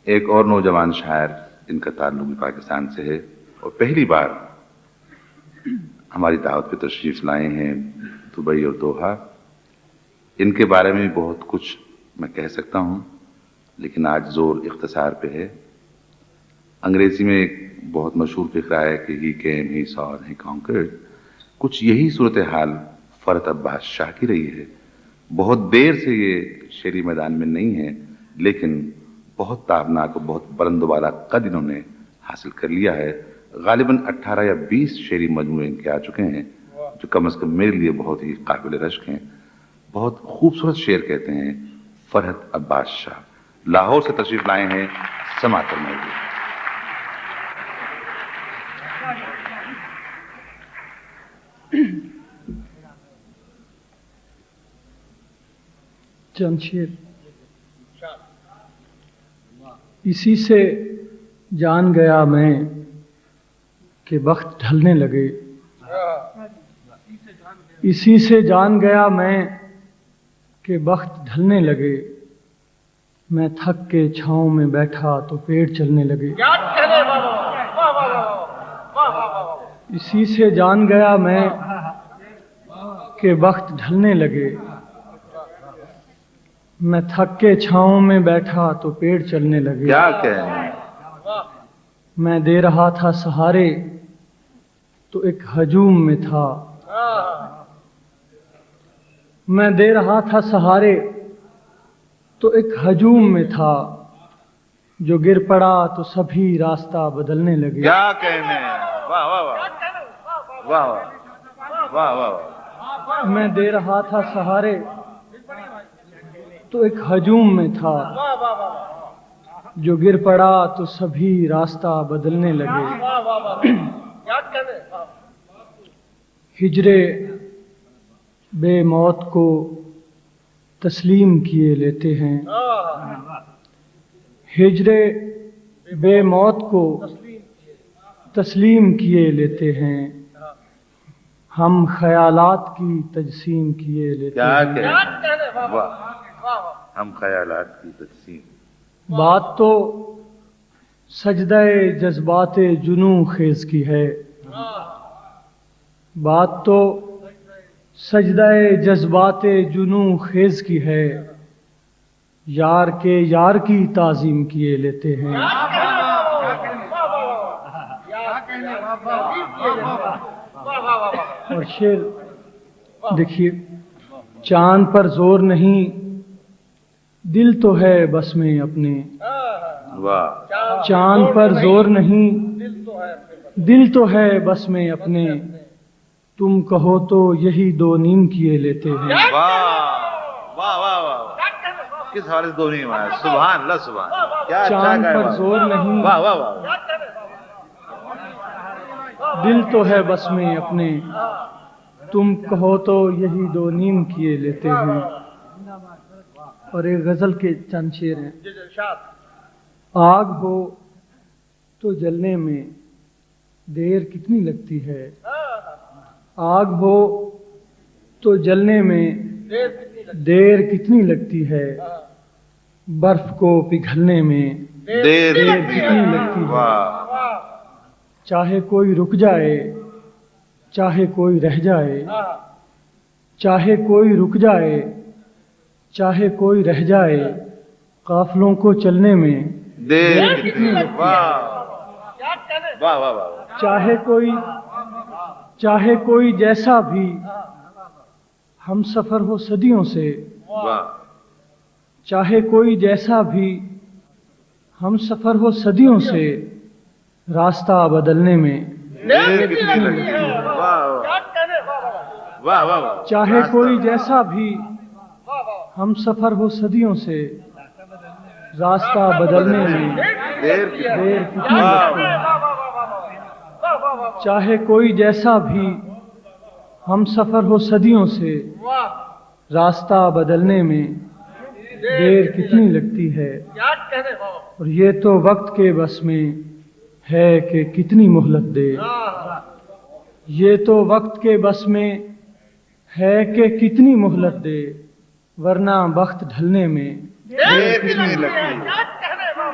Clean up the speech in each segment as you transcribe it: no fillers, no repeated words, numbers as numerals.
ایک اور نوجوان شاعر جن کا تعلق بھی پاکستان سے ہے اور پہلی بار ہماری دعوت پہ تشریف لائے ہیں دبئی اور دوحہ. ان کے بارے میں بہت کچھ میں کہہ سکتا ہوں لیکن آج زور اختصار پہ ہے. انگریزی میں ایک بہت مشہور فقرہ ہے کہ he came he so he conquered. کچھ یہی صورتحال فرحت عباس شاہ کی رہی ہے. بہت دیر سے یہ شعری میدان میں نہیں ہے لیکن بہت تابناک اور بہت بلند و بالا قد انہوں نے حاصل کر لیا ہے. غالباً 18 یا 20 شعری مجموعے ان کے آ چکے ہیں جو کم از کم میرے لیے بہت ہی قابل رشک ہیں. بہت خوبصورت شعر کہتے ہیں فرحت عباس شاہ. لاہور سے تشریف لائے ہیں سماعت فرمائیے. چند شعر. اسی سے جان گیا میں کہ وقت ڈھلنے لگے. اسی سے جان گیا میں کہ وقت ڈھلنے لگے. میں تھک کے چھاؤں میں بیٹھا تو پیڑ چلنے لگے. اسی سے جان گیا میں کہ وقت ڈھلنے لگے. میں تھک کے چھاؤں میں بیٹھا تو پیڑ چلنے لگے. کیا کہیں میں دے رہا تھا سہارے تو ایک ہجوم میں تھا. میں دے رہا تھا سہارے تو ایک ہجوم میں تھا. جو گر پڑا تو سبھی راستہ بدلنے لگے. کیا کہنے. واہ واہ واہ واہ واہ واہ واہ. میں دے رہا تھا سہارے تو ایک ہجوم میں تھا. جو گر پڑا تو سبھی راستہ بدلنے لگے. ہجرے بے موت کو تسلیم کیے لیتے ہیں. ہجرے بے موت کو تسلیم کیے لیتے ہیں. ہم خیالات کی تجسیم کیے لیتے ہیں. کیا کہنے. واہ. ہم خیالات کی تجسیم. بات تو سجدہ جذبات جنوں خیز کی ہے. بات تو سجدہ جذبات جنوں خیز کی ہے. یار کے یار کی تعظیم کیے لیتے ہیں. اور شعر دیکھیے. چاند پر زور نہیں دل تو ہے بس میں اپنے. واہ. چاند پر زور نہیں دل تو ہے بس میں اپنے. تم کہو تو یہی دو نیم کیے لیتے ہیں. واہ واہ واہ واہ. کس حوالے سے دو نیم آیا. سبحان اللہ سبحان. کیا اچھا چاند گایا. پر زور نہیں واہ واہ واہ. دل تو ہے بس میں اپنے. تم کہو تو یہی دو نیم کیے لیتے ہیں. اور ایک غزل کے چند شعر ہیں. آگ ہو تو جلنے میں دیر کتنی لگتی ہے. آگ ہو تو جلنے میں دیر کتنی لگتی ہے. برف کو پگھلنے میں دیر کتنی لگتی ہے. واہ. چاہے کوئی رک جائے چاہے کوئی رہ جائے. چاہے کوئی رک جائے چاہے کوئی رہ جائے. قافلوں کو چلنے میں دیر کتنی. واہ واہ واہ واہ. چاہے کوئی جیسا بھی ہم سفر ہو صدیوں سے. واہ. چاہے کوئی جیسا بھی ہم سفر ہو صدیوں سے. راستہ بدلنے میں دیر کتنی لگتی ہے. واہ واہ واہ واہ. چاہے کوئی جیسا بھی ہم سفر ہو صدیوں سے. راستہ بدلنے میں دیر دیر کتنی لگتی ہے. چاہے کوئی جیسا بھی ہم سفر ہو صدیوں سے. راستہ بدلنے میں دیر کتنی لگتی ہے. اور یہ تو وقت کے بس میں ہے کہ کتنی مہلت دے. یہ تو وقت کے بس میں ہے کہ کتنی مہلت دے. ورنہ وقت ڈھلنے میں دیر کتنی لگتی ہے.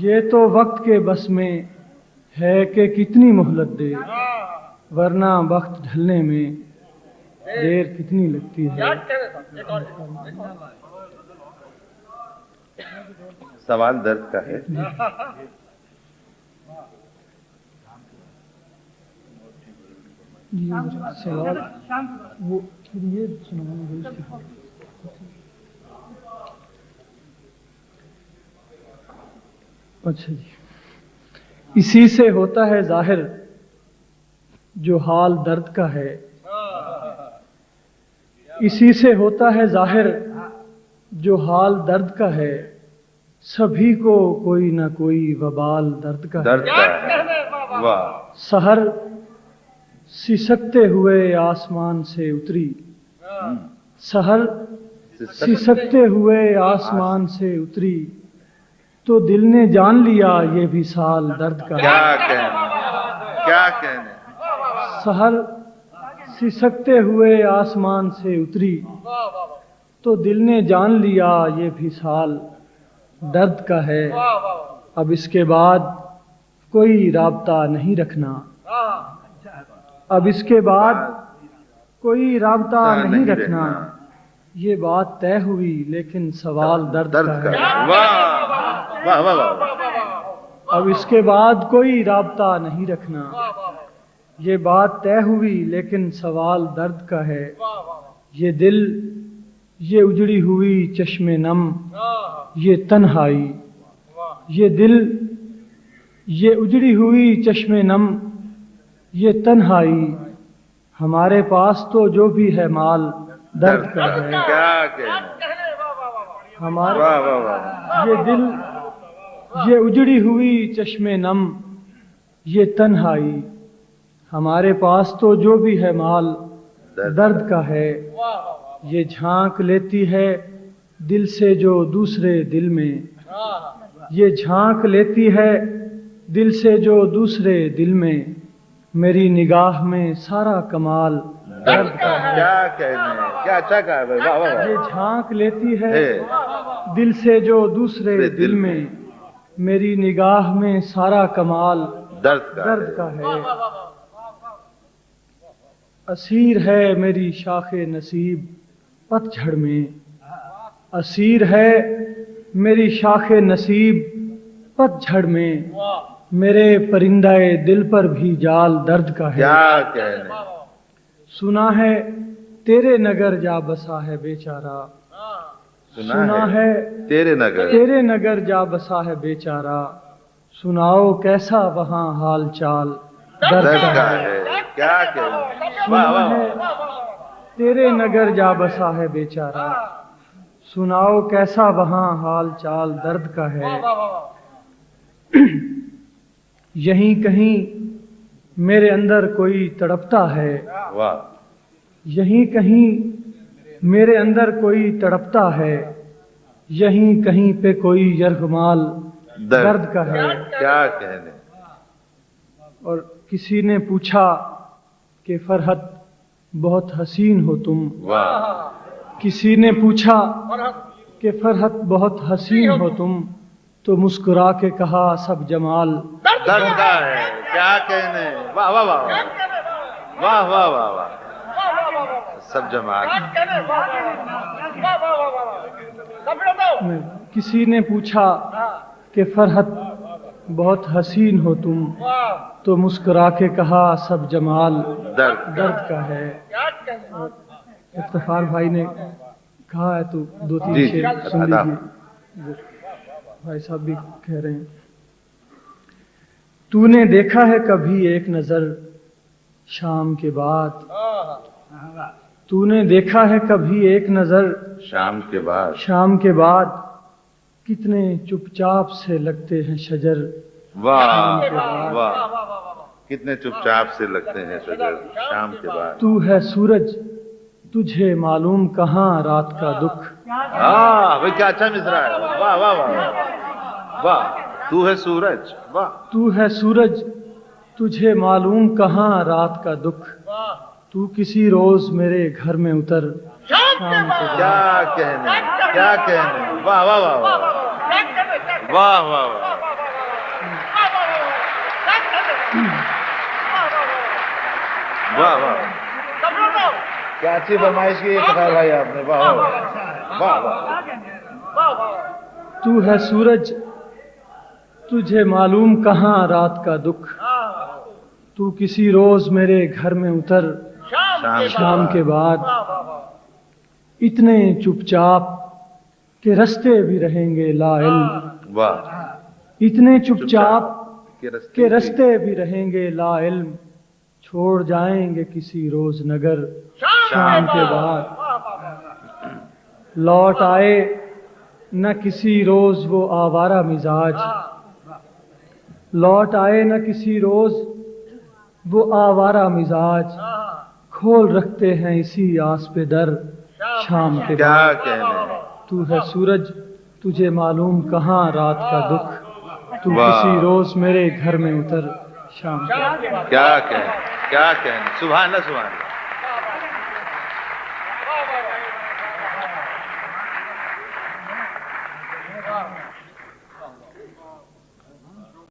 یہ تو وقت کے بس میں ہے کہ کتنی مہلت دے، ورنہ وقت ڈھلنے میں دیر کتنی لگتی ہے۔ سوال درد کا ہے۔ سوال وہ پھر یہ سنانا ہے۔ اچھا جی، اسی سے ہوتا ہے ظاہر جو حال درد کا ہے، اسی سے ہوتا ہے ظاہر جو حال درد کا ہے، سبھی کو کوئی نہ کوئی وبال درد کا ہے۔ درد کا ہے، واہ۔ سحر سسکتے ہوئے آسمان سے اتری، سحر سسکتے ہوئے آسمان سے اتری، تو دل نے جان لیا یہ بھی سال درد کا ہے۔ کیا کہنے، کیا کہنے۔ سحر سسکتے ہوئے آسمان سے اتری، تو دل نے جان لیا یہ بھی سال درد کا ہے۔ اب اس کے بعد کوئی رابطہ نہیں رکھنا، اب اس کے بعد کوئی رابطہ نہیں رکھنا، یہ بات طے ہوئی لیکن سوال درد کا ہے۔ واہ واہ واہ واہ۔ اب اس کے بعد کوئی رابطہ نہیں رکھنا، یہ بات طے ہوئی لیکن سوال درد کا ہے۔ یہ دل، یہ اجڑی ہوئی چشم نم، یہ تنہائی، یہ دل، یہ اجڑی ہوئی چشم نم، یہ تنہائی، ہمارے پاس تو جو بھی ہے مال درد کا ہے۔ کیا کہنے، ہمارے واہ واہ واہ۔ یہ دل، یہ اجڑی ہوئی چشم نم، یہ تنہائی، ہمارے پاس تو جو بھی ہے مال درد کا ہے۔ یہ جھانک لیتی ہے دل سے جو دوسرے دل میں، یہ جھانک لیتی ہے دل سے جو دوسرے دل میں، میری نگاہ میں سارا کمال درد کا ہے۔ کیا کہنے، کیا اچھا کہا ہے بھائی، واہ واہ یہ واہ۔ جھانک لیتی ہے دل سے جو دوسرے دل میں، میری نگاہ میں سارا کمال درد کا درد ہے۔ کا ہے۔ اسیر ہے میری شاخ نصیب پت جھڑ میں، اسیر ہے میری شاخ نصیب پت جھڑ میں، میرے پرندہ دل پر بھی جال درد کا ہے۔ کیا کہنے، سنا ہے تیرے نگر جا بسا ہے بیچارہ، سنا ہے تیرے نگر، تیرے نگر جا بسا ہے بیچارہ، سناؤ کیسا وہاں حال چال درد درد کا کا ہے۔ ہے۔ کیا کہنے، واہ سنا واہ ہے واہ۔ تیرے نگر جا بسا ہے بیچارہ، سناؤ کیسا وہاں حال چال درد کا ہے۔ یہیں کہیں میرے اندر کوئی تڑپتا ہے، واہ، یہیں کہیں میرے اندر کوئی تڑپتا ہے، یہیں کہیں پہ کوئی یرغمال درد کا ہے۔ کیا کہنے، اور کسی نے پوچھا کہ فرحت بہت حسین ہو تم، واہ، کسی نے پوچھا کہ فرحت بہت حسین ہو تم، تو مسکرا کے کہا سب جمال درد کا ہے۔ کیا کہنے، واہ واہ واہ واہ واہ واہ واہ۔ سب جماعت، کسی نے پوچھا کہ فرحت بہت حسین ہو تم، تو مسکرا کے کہا سب جمال درد درد کا ہے۔ اور افتخار بھائی نے کہا ہے تو دو تین جی، شعر جی، سن ادا۔ لیجیے، بھائی صاحب بھی کہہ رہے ہیں۔ تو نے دیکھا ہے کبھی ایک نظر شام کے بعد، تو نے دیکھا ہے کبھی ایک نظر شام کے بعد، شام کے بعد، کتنے چپ چاپ سے لگتے ہیں شجر واہ واہ، کتنے چپ چاپ سے لگتے ہیں شجر شام کے بعد۔ تو ہے سورج تجھے معلوم کہاں رات کا دکھ، بھائی کیا اچھا مصرا ہے، واہ واہ واہ واہ۔ تو ہے سورج، واہ، تو ہے سورج تجھے معلوم کہاں رات کا دکھ، تو کسی روز میرے گھر میں اتر شام کے بعد۔ کیا کہنے، کیا کہنے، واہ واہ واہ واہ واہ واہ واہ، واہ واہ، کیا اچھی فرمائش کی افتخار بھائی آپ نے، واہ واہ واہ واہ۔ تو ہے سورج، تجھے معلوم کہاں رات کا دکھ، تو کسی روز میرے گھر میں اتر شام کے بعد، اتنے چپ چاپ کہ رستے بھی رہیں گے لا علم، واہ، اتنے چپ چاپ کہ کہ رستے بھی رہیں گے لا علم، چھوڑ جائیں گے کسی روز نگر شام کے بعد، لوٹ آئے نہ کسی روز وہ آوارہ مزاج، لوٹ آئے نہ کسی روز وہ آوارہ مزاج، کھول رکھتے ہیں اسی آس پہ در شام کے کیا بعد، کہنے، تو ہے سورج، تجھے معلوم کہاں رات کا دکھ، تو واہ۔ کسی روز میرے گھر میں اتر شام کے بعد۔ کیا کہنے، کیا کہنے، سبحان اللہ سبحان اللہ۔